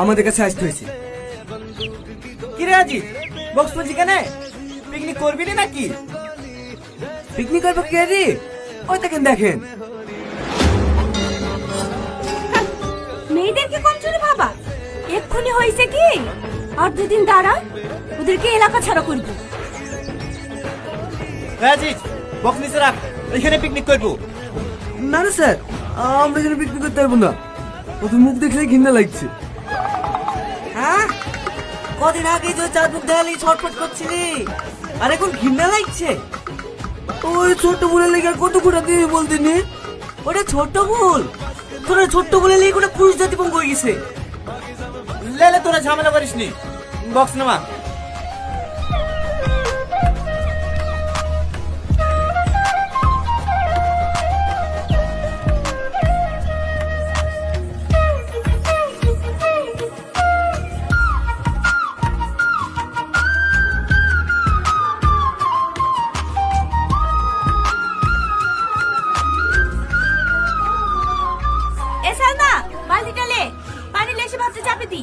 আমাদের কাছে আসতে হয়েছে। কি রে আজিজ, বক্স বলছি কেন? পিকনিক করবি না নাকি? পিকনিক করবো কে রে? ওই দেখেন দেখেন। মেয়েদেরকে কম চলে বাবা, এক্ষুনি হয়েছে কি? আর দুদিন দাঁড়া, ওদেরকে এলাকা ছাড়া করবো। আজিজ, বক্স নিচে রাখ, এখানে পিকনিক করবো। না না স্যার, আমরা এখানে পিকনিক করতে পারবো না। ওদের মুখ দেখলে ঘৃণা লাগছে। হ্যাঁ, কদিন আগে যে চার মুখ দেখালি ছটফট করছিলি, আর এখন ঘৃণা লাগছে? ওই ছোট বলে লেগে আর কত কোটা দিয়ে বলতে নি? ওটা ছোট্ট ভুল, তোরা ছোট্ট বলে লেগে ওটা পুরুষ জাতি পঙ্গ হয়ে গেছে। লেলে তোরা ঝামেলা করিস নি, বক্স নামা। এ সালমা, বালতিটা লে, পানি লেসে ভাবতে চাপে দি।